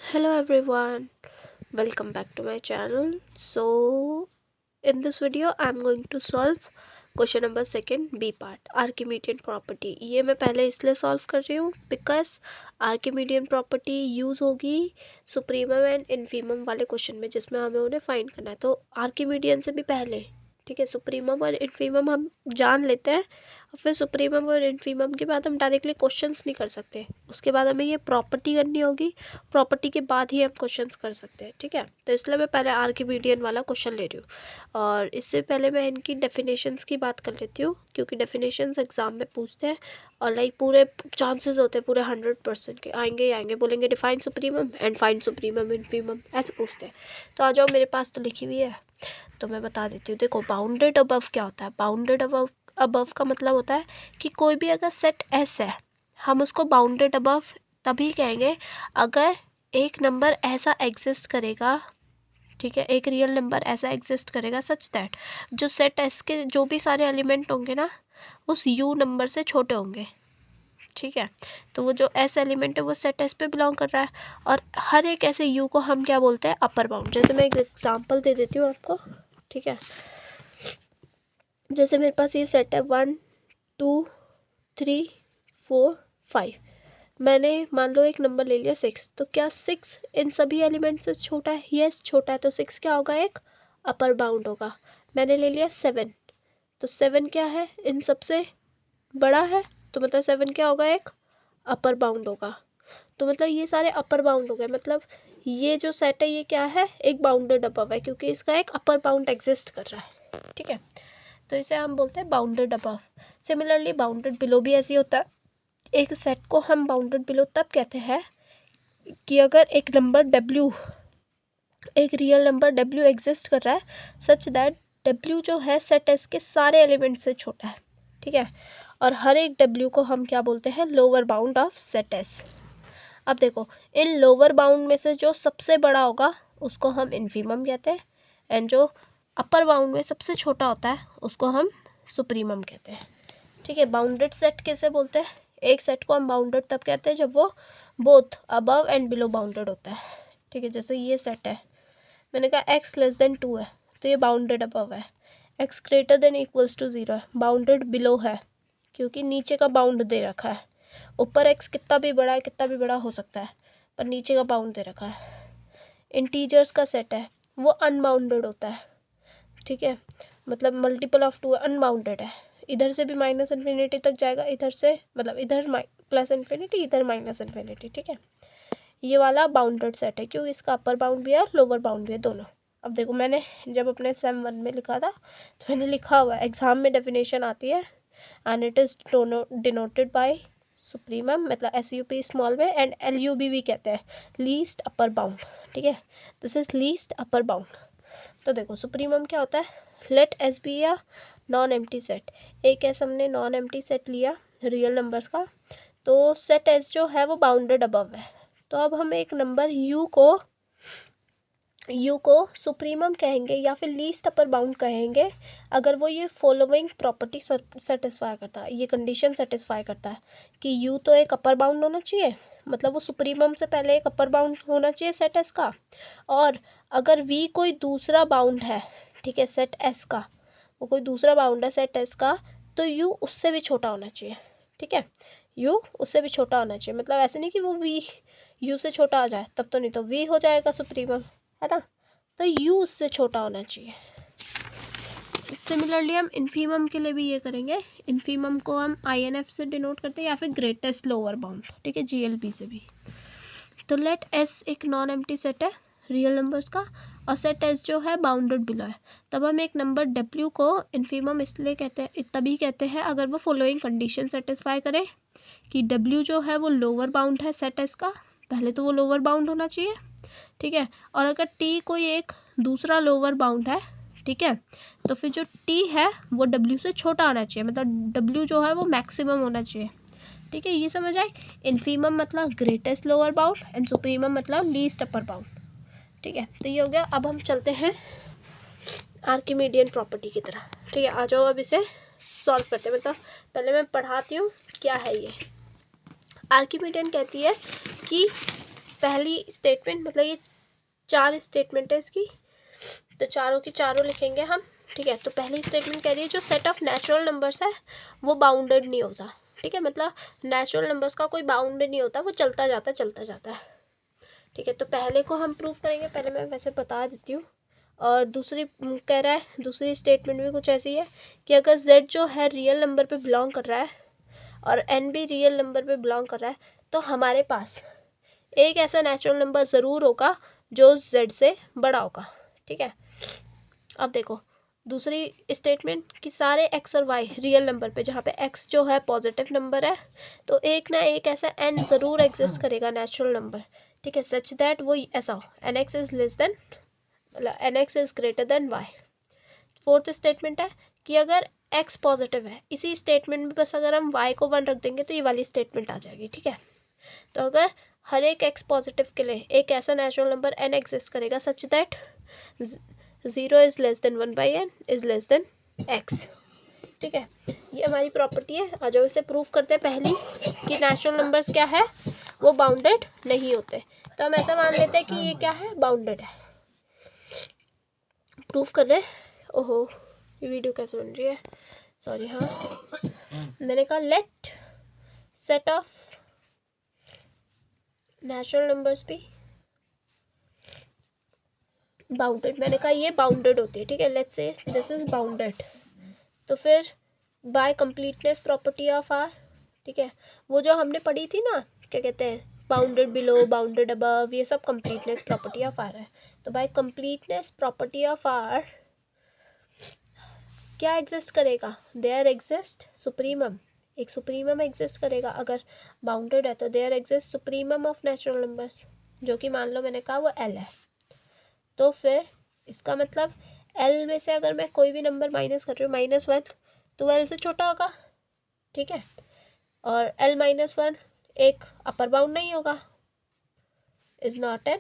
Hello everyone, welcome back to my channel. So in this video I'm going to solve question number second B part Archimedean property. ये मैं पहले इसलिए solve कर रही हूँ because Archimedean property use होगी supremum and infimum वाले question में जिसमें हमें उन्हें फाइंड करना है। तो आर्किमीडियन से भी पहले ठीक है, सुप्रीमम और इन्फीमम हम जान लेते हैं और फिर सुप्रीमम और इन्फीमम के बाद हम डायरेक्टली क्वेश्चंस नहीं कर सकते। उसके बाद हमें ये प्रॉपर्टी करनी होगी, प्रॉपर्टी के बाद ही हम क्वेश्चंस कर सकते हैं। ठीक है, तो इसलिए मैं पहले आर्किमीडियन वाला क्वेश्चन ले रही हूँ और इससे पहले मैं इनकी डेफिनेशंस की बात कर लेती हूँ क्योंकि डेफिनेशंस एग्जाम में पूछते हैं और लाइक पूरे चांसेस होते हैं, पूरे 100% के आएंगे ही आएंगे। बोलेंगे define supremum and find supremum infimum, ऐसे पूछते हैं। तो आ जाओ, मेरे पास तो लिखी हुई है तो मैं बता देती हूँ। देखो, बाउंडेड अबव क्या होता है? बाउंडेड अबव का मतलब होता है कि कोई भी अगर सेट एस है हम उसको बाउंडेड अबव तभी कहेंगे अगर एक नंबर ऐसा एग्जिस्ट करेगा, ठीक है, एक रियल नंबर ऐसा एग्जिस्ट करेगा सच दैट जो सेट एस के जो भी सारे एलिमेंट होंगे ना उस यू नंबर से छोटे होंगे। ठीक है, तो वो जो एस एलिमेंट है वो सेट एस पे बिलोंग कर रहा है और हर एक ऐसे यू को हम क्या बोलते हैं? Upper bound. जैसे मैं एक एग्जांपल दे देती हूँ आपको। ठीक है, जैसे मेरे पास ये सेट है 1 2 3 4 5। मैंने मान लो एक नंबर ले लिया 6, तो क्या 6 इन सभी एलिमेंट से छोटा है? यस, छोटा है, तो 6 क्या होगा? एक अपर बाउंड होगा। मैंने ले लिया 7, तो 7 क्या है? इन सबसे बड़ा है, तो मतलब 7 क्या होगा? एक अपर बाउंड होगा। तो मतलब ये सारे अपर बाउंड हो गए। मतलब ये जो सेट है ये क्या है? एक बाउंडेड अबव है क्योंकि इसका एक अपर बाउंड एग्जिस्ट कर रहा है। ठीक है, तो इसे हम बोलते हैं bounded above. Similarly bounded below भी ऐसी होता है। एक सेट को हम बाउंडेड बिलो तब कहते हैं कि अगर एक नंबर W, एक रियल नंबर W एग्जिस्ट कर रहा है सच दैट W जो है सेट एस के सारे एलिमेंट से छोटा है। ठीक है, और हर एक W को हम क्या बोलते हैं? Lower bound of set S. अब देखो, इन लोअर बाउंड में से जो सबसे बड़ा होगा उसको हम इन्फीमम कहते हैं एंड जो अपर बाउंड में सबसे छोटा होता है उसको हम सुप्रीमम कहते हैं। ठीक है, बाउंडेड सेट कैसे बोलते हैं? एक सेट को हम बाउंडेड तब कहते हैं जब वो both above and below bounded होता है। ठीक है, जैसे ये सेट है, मैंने कहा x लेस देन 2 है तो ये बाउंडेड अबव है। x greater than equals to 0 है, बाउंडेड बिलो है क्योंकि नीचे का बाउंड दे रखा है। ऊपर x कितना भी बड़ा है, कितना भी बड़ा हो सकता है, पर नीचे का बाउंड दे रखा है। इंटीजर्स का सेट है वो अनबाउंडेड होता है। ठीक है, मतलब मल्टीपल ऑफ 2 अनबाउंडेड है। इधर से भी माइनस इन्फिनिटी तक जाएगा, इधर से मतलब इधर प्लस इन्फिनिटी, इधर माइनस इन्फिनिटी। ठीक है, ये वाला बाउंडेड सेट है क्योंकि इसका अपर बाउंड भी है और लोअर बाउंड भी है, दोनों। अब देखो, मैंने जब अपने सेम 1 में लिखा था तो मैंने लिखा हुआ है, एग्जाम में डेफिनेशन आती है and it is denoted by supremum, मतलब SUP स्मॉल में, एंड LUB भी कहते हैं, लीस्ट अपर बाउंड। ठीक है, this is least upper bound. तो देखो, सुप्रीमम क्या होता है? लेट एस बी या नॉन एम्प्टी सेट। एक ऐसा हमने नॉन एम्प्टी सेट लिया रियल नंबर्स का, तो सेट एस जो है वो बाउंडेड अबव है। तो अब हम एक नंबर यू को सुप्रीमम कहेंगे या फिर लीस्ट अपर बाउंड कहेंगे अगर वो ये फॉलोइंग प्रॉपर्टी सेटिस्फाई करता है, ये कंडीशन सेटिस्फाई करता है कि यू तो एक अपर बाउंड होना चाहिए, मतलब वो सुप्रीमम से पहले एक अपर बाउंड होना चाहिए सेट एस का, और अगर वी कोई दूसरा बाउंड है, ठीक है, सेट एस का वो कोई दूसरा बाउंड है सेट एस का, तो यू उससे भी छोटा होना चाहिए। ठीक है, यू उससे भी छोटा होना चाहिए, मतलब ऐसे नहीं कि वो वी यू से छोटा आ जाए, तब तो नहीं, तो वी हो जाएगा सुप्रीमम, है ना, तो यू उससे छोटा होना चाहिए। सिमिलरली हम इन्फीमम के लिए भी ये करेंगे। इन्फीमम को हम INF से डिनोट करते हैं या फिर ग्रेटेस्ट लोअर बाउंड, ठीक है, GLB से भी। तो लेट एस एक नॉन एम्प्टी सेट है रियल नंबर्स का और सेट एस जो है बाउंडेड बिलो है, तब हम एक नंबर W को इन्फीमम इसलिए कहते हैं, तभी कहते हैं अगर वो फॉलोइंग कंडीशन सेटिस्फाई करे कि W जो है वो लोअर बाउंड है सेट एस का, पहले तो वो लोअर बाउंड होना चाहिए। ठीक है, और अगर T कोई एक दूसरा लोअर बाउंड है, ठीक है, तो फिर जो T है वो W से छोटा आना चाहिए, मतलब W जो है वो मैक्सिमम होना चाहिए। ठीक है, ये समझ आए? इन्फीमम मतलब greatest lower bound and supremum मतलब लीस्ट अपर बाउंड। ठीक है, तो ये हो गया। अब हम चलते हैं आर्किमीडियन प्रॉपर्टी की तरह। ठीक है, आ जाओ अब इसे सॉल्व करते हैं। मतलब पहले मैं पढ़ाती हूँ क्या है ये। आर्किमीडियन कहती है कि पहली स्टेटमेंट मतलब ये 4 स्टेटमेंट है इसकी, तो चारों की चारों लिखेंगे हम, ठीक है। तो पहली स्टेटमेंट कह रही है जो सेट ऑफ नेचुरल नंबर्स है वो बाउंडेड नहीं होता, ठीक है। मतलब नेचुरल नंबर्स का कोई बाउंड नहीं होता, वो चलता जाता है, ठीक है। तो पहले को हम प्रूव करेंगे, पहले मैं वैसे बता देती हूँ। और दूसरी कह रहा है, दूसरी स्टेटमेंट भी कुछ ऐसी है कि अगर z जो है रियल नंबर पे बिलोंग कर रहा है और n भी रियल नंबर पे बिलोंग कर रहा है, तो हमारे पास एक ऐसा नेचुरल नंबर ज़रूर होगा जो z से बड़ा होगा, ठीक है। अब देखो दूसरी स्टेटमेंट कि सारे x और y रियल नंबर पे, जहाँ पे x जो है पॉजिटिव नंबर है, तो एक ना एक ऐसा n ज़रूर एग्जिस्ट करेगा नेचुरल नंबर, ठीक है, सच दैट वो ऐसा हो nx इज़ लेस देन, मतलब nx is greater than y। Fourth statement है कि अगर x पॉजिटिव है, इसी स्टेटमेंट में बस अगर हम y को 1 रख देंगे तो ये वाली स्टेटमेंट आ जाएगी, ठीक है। तो अगर हर एक x पॉजिटिव के लिए एक ऐसा नेचुरल नंबर n एग्जिस्ट करेगा such that 0 is less than 1/n is less than x, ठीक है। ये हमारी प्रॉपर्टी है। आ जाओ इसे प्रूफ करते हैं। पहली कि नेचुरल नंबर्स क्या है, वो बाउंडेड नहीं होते, तो हम ऐसा मान लेते हैं कि ये क्या है, बाउंडेड है। प्रूफ कर रहे हैं। ओहो ये वीडियो कैसे बन रही है, सॉरी। हाँ मैंने कहा let set of natural numbers भी बाउंडेड, मैंने कहा ये बाउंडेड होती है, ठीक है। Let's say this is bounded, तो फिर by completeness property of R, ठीक है, वो जो हमने पढ़ी थी ना, क्या कहते हैं, बाउंडेड बिलो, बाउंडेड अबव, ये सब कंप्लीटनेस प्रॉपर्टी ऑफ आर है। तो by completeness property of R क्या एग्जिस्ट करेगा, देयर एग्जिस्ट सुप्रीमम, एक सुप्रीमम एग्जिस्ट करेगा अगर बाउंडेड है, तो there exist supremum of natural numbers, जो कि मान लो मैंने कहा वो एल है। तो फिर इसका मतलब एल में से अगर मैं कोई भी नंबर माइनस कर रही हूँ -1, तो वो एल से छोटा होगा, ठीक है। और एल -1 एक अपर बाउंड नहीं होगा, is not an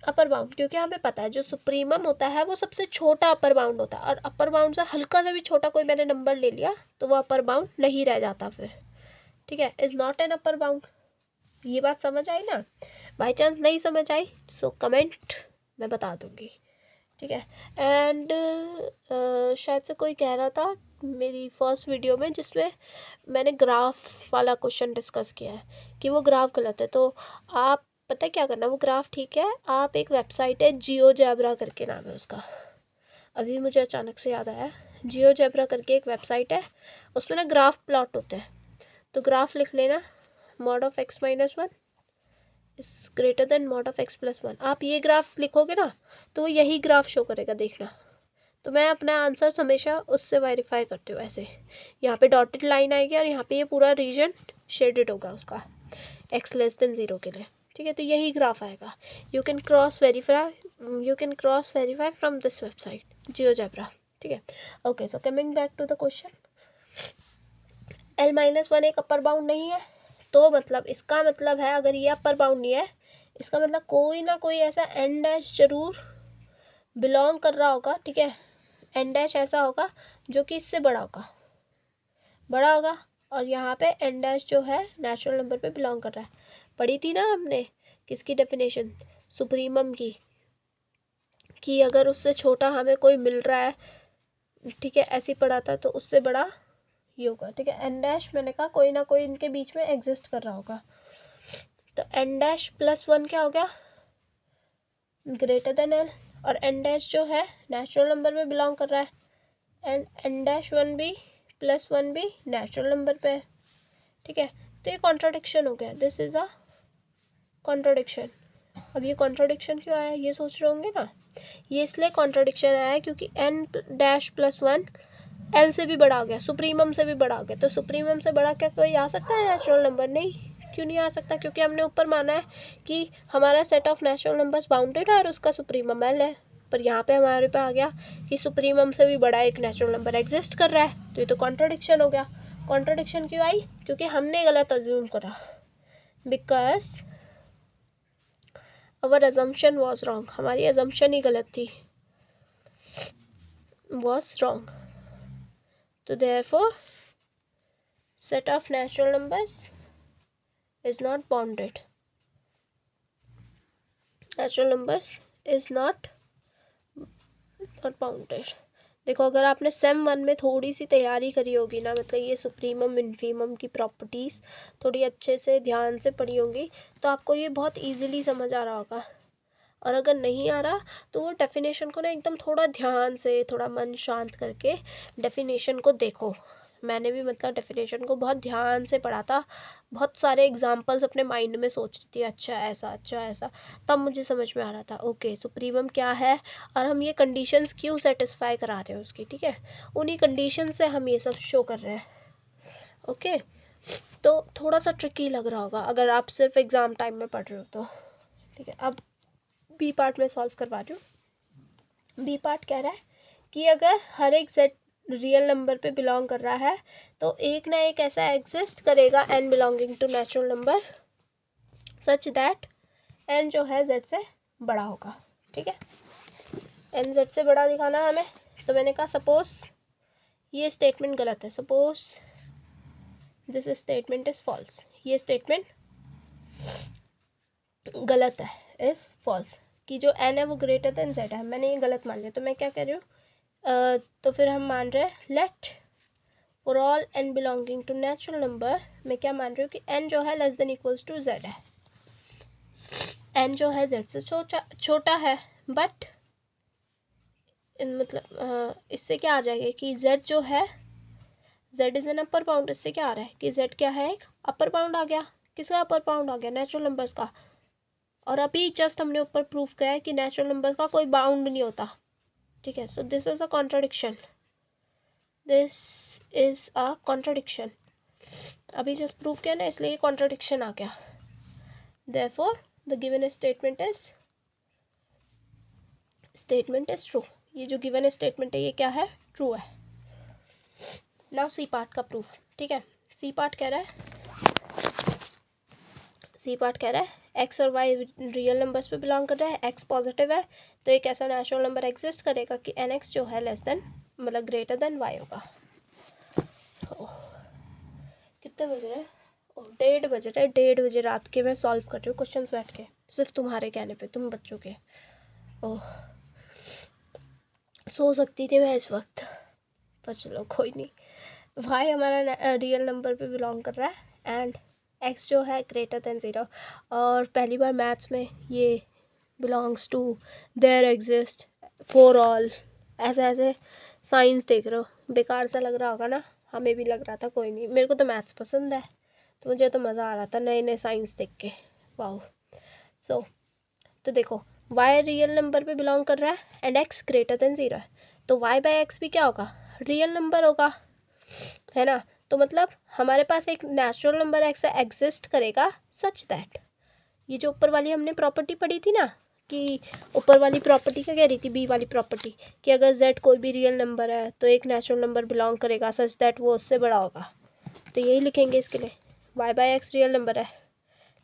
upper bound, क्योंकि हमें पता है जो सुप्रीमम होता है वो सबसे छोटा अपर बाउंड होता है, और अपर बाउंड से हल्का सा भी छोटा कोई मैंने नंबर ले लिया तो वो अपर बाउंड नहीं रह जाता फिर, ठीक है, is not an upper bound. ये बात समझ आई ना? बाई चांस नहीं समझ आई सो कमेंट, मैं बता दूंगी, ठीक है। एंड शायद से कोई कह रहा था मेरी फर्स्ट वीडियो में जिसमें मैंने ग्राफ वाला क्वेश्चन डिस्कस किया है कि वो ग्राफ गलत है, तो आप पता है क्या करना, वो ग्राफ ठीक है, आप एक वेबसाइट है जियोजेब्रा करके नाम है उसका, अभी मुझे अचानक से याद आया, जियोजेब्रा करके एक वेबसाइट है, उसमें ना ग्राफ प्लॉट होते हैं, तो ग्राफ लिख लेना mod of x - 1 is greater than mod of x + 1। आप ये ग्राफ लिखोगे ना तो यही ग्राफ शो करेगा, देखना। तो मैं अपना आंसर हमेशा उससे वेरीफाई करती हूँ, ऐसे यहाँ पे डॉटेड लाइन आएगी और यहाँ पे ये पूरा रीजन शेडेड होगा उसका x < 0 के लिए, ठीक है। तो यही ग्राफ आएगा। You can cross verify from this website GeoGebra, ठीक है। Okay, so coming back to the question, l - 1 एक अपर बाउंड नहीं है, तो मतलब इसका मतलब है अगर ये अपर बाउंड नहीं है, इसका मतलब कोई ना कोई ऐसा n डैश जरूर बिलोंग कर रहा होगा, ठीक है। n डैश ऐसा होगा जो कि इससे बड़ा होगा, और यहाँ पे n डैश जो है नेचुरल नंबर पे बिलोंग कर रहा है। पढ़ी थी ना हमने किसकी डेफिनेशन, सुप्रीमम की, कि अगर उससे छोटा हमें कोई मिल रहा है, ठीक है, ऐसे पढ़ा था, तो उससे बड़ा ये होगा, ठीक है। n डैश मैंने कहा कोई ना कोई इनके बीच में एग्जिस्ट कर रहा होगा, तो n डैश + 1 क्या हो गया, ग्रेटर देन l, और n डैश जो है नेचुरल नंबर में बिलोंग कर रहा है, एंड n डैश 1 भी + 1 भी नेचुरल नंबर पे है, ठीक है। तो ये कॉन्ट्राडिक्शन हो गया, दिस इज अ कॉन्ट्राडिक्शन। अब ये कॉन्ट्राडिक्शन क्यों आया, ये सोच रहे होंगे ना, ये इसलिए कॉन्ट्राडिक्शन आया है क्योंकि n डैश + 1 l से भी बड़ा हो गया, सुप्रीमम से भी बड़ा हो गया, तो सुप्रीमम से बड़ा क्या कोई आ सकता है नेचुरल नंबर? नहीं, क्यों नहीं आ सकता, क्योंकि हमने ऊपर माना है कि हमारा set of natural numbers bounded है और उसका सुप्रीमम l है, पर यहाँ पे हमारे पे आ गया कि सुप्रीमम से भी बड़ा एक नेचुरल नंबर एग्जिस्ट कर रहा है, तो ये तो कॉन्ट्राडिक्शन हो गया। कॉन्ट्राडिक्शन क्यों आई, क्योंकि हमने गलत अज्यूम करा, because our assumption was wrong, हमारी अजम्पशन ही गलत थी, वॉज रॉन्ग। तो therefore set of natural numbers is not bounded, natural numbers is not bounded. देखो अगर आपने सेम 1 में थोड़ी सी तैयारी करी होगी ना, मतलब ये सुप्रीमम इन्फीमम की प्रॉपर्टीज़ थोड़ी अच्छे से ध्यान से पढ़ी होंगी, तो आपको ये बहुत इजीली समझ आ रहा होगा। और अगर नहीं आ रहा तो वो डेफिनेशन को ना एकदम थोड़ा ध्यान से, थोड़ा मन शांत करके डेफिनेशन को देखो। मैंने भी मतलब डेफिनेशन को बहुत ध्यान से पढ़ा था, बहुत सारे एग्जांपल्स अपने माइंड में सोच रही थी, अच्छा ऐसा, अच्छा ऐसा, तब मुझे समझ में आ रहा था ओके सुप्रीमम क्या है और हम ये कंडीशंस क्यों सेटिस्फाई करा रहे हैं उसकी, ठीक है, उन्हीं कंडीशन से हम ये सब शो कर रहे हैं। ओके, तो थोड़ा सा ट्रिकी लग रहा होगा अगर आप सिर्फ एग्ज़ाम टाइम में पढ़ रहे हो तो, ठीक है। अब बी पार्ट में सॉल्व करवा रही हूँ। बी पार्ट कह रहा है कि अगर हर एक जेड रियल नंबर पे बिलोंग कर रहा है तो एक ना एक ऐसा एग्जिस्ट करेगा n belonging to natural number such that n जो है जेड से बड़ा होगा, ठीक है। एन जेड से बड़ा दिखाना है हमें, तो मैंने कहा सपोज ये स्टेटमेंट गलत है, suppose this statement is false, ये स्टेटमेंट गलत है, इज फॉल्स, कि जो एन है वो ग्रेटर देन जेड है, मैंने ये गलत मान लिया। तो मैं क्या कह रही हूँ, तो फिर हम मान रहे हैं let for all n belonging to natural number, मैं क्या मान रही हूँ कि एन जो है less than equals to Z है, एन जो है जेड से छोटा है, बट मतलब इससे क्या आ जाएगा कि जेड जो है, Z is an upper bound, इससे क्या आ रहा है कि जेड क्या है, एक अपर बाउंड आ गया। किसका अपर बाउंड आ गया, नेचुरल नंबर्स का। और अभी जस्ट हमने ऊपर प्रूफ किया है कि नेचुरल नंबर्स का कोई बाउंड नहीं होता, ठीक है। सो this is a contradiction, this is a contradiction, अभी जस्ट प्रूफ किया ना, इसलिए कॉन्ट्राडिक्शन आ गया। Therefore the given statement is true, ये जो गिवन स्टेटमेंट है ये क्या है, ट्रू है। नाउ सी पार्ट का प्रूफ, ठीक है। सी पार्ट कह रहा है एक्स और वाई रियल नंबर्स पे बिलोंग कर रहा है, एक्स पॉजिटिव है, तो एक ऐसा नेचुरल नंबर एग्जिस्ट करेगा कि एन एक्स जो है लेस देन मतलब ग्रेटर देन वाई होगा। कितने बज रहे हैं, 1:30 बज रहे हैं, 1:30 बजे रात के मैं सॉल्व कर रही हूँ क्वेश्चंस बैठ के, सिर्फ तुम्हारे कहने पे, तुम बच्चों के। ओह, सो सकती थी मैं इस वक्त, पर चलो कोई नहीं। वाई हमारा रियल नंबर पे बिलोंग कर रहा है एंड एक्स जो है ग्रेटर देन 0, और पहली बार मैथ्स में ये belongs to, there exist, for all, ऐसे साइंस देख रहे हो, बेकार सा लग रहा होगा ना, हमें भी लग रहा था, कोई नहीं, मेरे को तो मैथ्स पसंद है, तो मुझे तो मज़ा आ रहा था नए नए साइंस देख के, वाह। सो तो देखो वाई रियल नंबर पे बिलोंग कर रहा है एंड एक्स ग्रेटर देन 0 है, तो वाई बाई एक्स भी क्या होगा, रियल नंबर होगा, है ना। तो मतलब हमारे पास एक नेचुरल नंबर एक्स एग्जिस्ट करेगा सच दैट, ये जो ऊपर वाली हमने प्रॉपर्टी पढ़ी थी ना, कि ऊपर वाली प्रॉपर्टी क्या कह रही थी, बी वाली प्रॉपर्टी, कि अगर जेड कोई भी रियल नंबर है तो एक नेचुरल नंबर बिलोंग करेगा सच दैट वो उससे बड़ा होगा, तो यही लिखेंगे इसके लिए, y by x real number है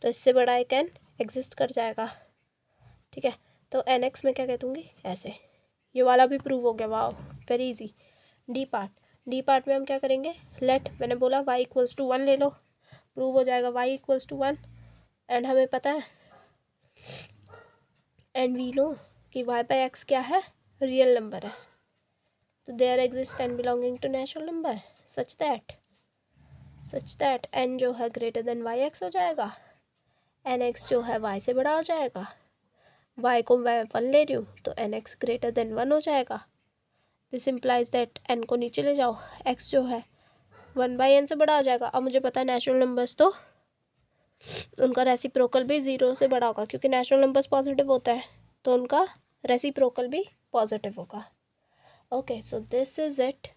तो इससे बड़ा एक एन एग्जिस्ट कर जाएगा, ठीक है। तो एन एक्स में क्या कह दूँगी ऐसे, ये वाला भी प्रूव हो गया, वाह वेरी इजी। डी पार्ट में हम क्या करेंगे, लेट, मैंने बोला y इक्वल्स टू 1 ले लो, प्रूव हो जाएगा y इक्वल्स टू 1, एंड हमें पता है एंड वी नो कि y बाई एक्स क्या है, रियल नंबर है, तो there exist n belonging to natural number such that n जो है ग्रेटर देन वाई एक्स हो जाएगा, एन एक्स जो है y से बड़ा हो जाएगा, y को मैं 1 ले रही हूँ तो एन एक्स ग्रेटर देन 1 हो जाएगा, दिस इम्प्लाइज दैट n को नीचे ले जाओ, x जो है 1/n से बड़ा हो जाएगा। अब मुझे पता है नेचुरल नंबर्स तो उनका रेसिप्रोकल भी 0 से बड़ा होगा, क्योंकि नेचुरल नंबर्स पॉजिटिव होता है तो उनका रेसिप्रोकल भी पॉजिटिव होगा। Okay, so this is it,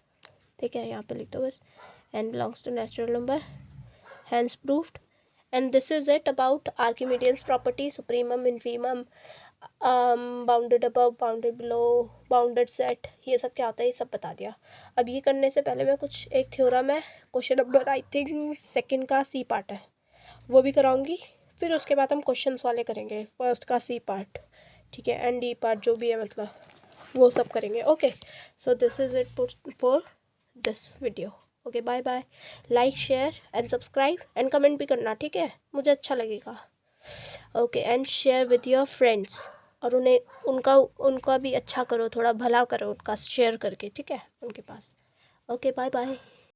ठीक है, यहाँ पे लिख दो बस, n belongs to natural number, hence proved, and this is it about Archimedean's property, supremum, infimum, bounded above, bounded below, bounded set, ये सब क्या होता है ये सब बता दिया। अब ये करने से पहले मैं कुछ एक थ्योरम है, question number I think second का सी पार्ट है, वो भी कराऊंगी, फिर उसके बाद हम क्वेश्चंस वाले करेंगे, फर्स्ट का सी पार्ट, ठीक है, एंड डी पार्ट जो भी है मतलब वो सब करेंगे। Okay, so this is it for this video. Okay, bye bye, like share and subscribe and comment भी करना, ठीक है, मुझे अच्छा लगेगा। Okay, and share with your friends. और उन्हें उनका उनका भी अच्छा करो, थोड़ा भला करो उनका शेयर करके, ठीक है, उनके पास। Okay, bye bye.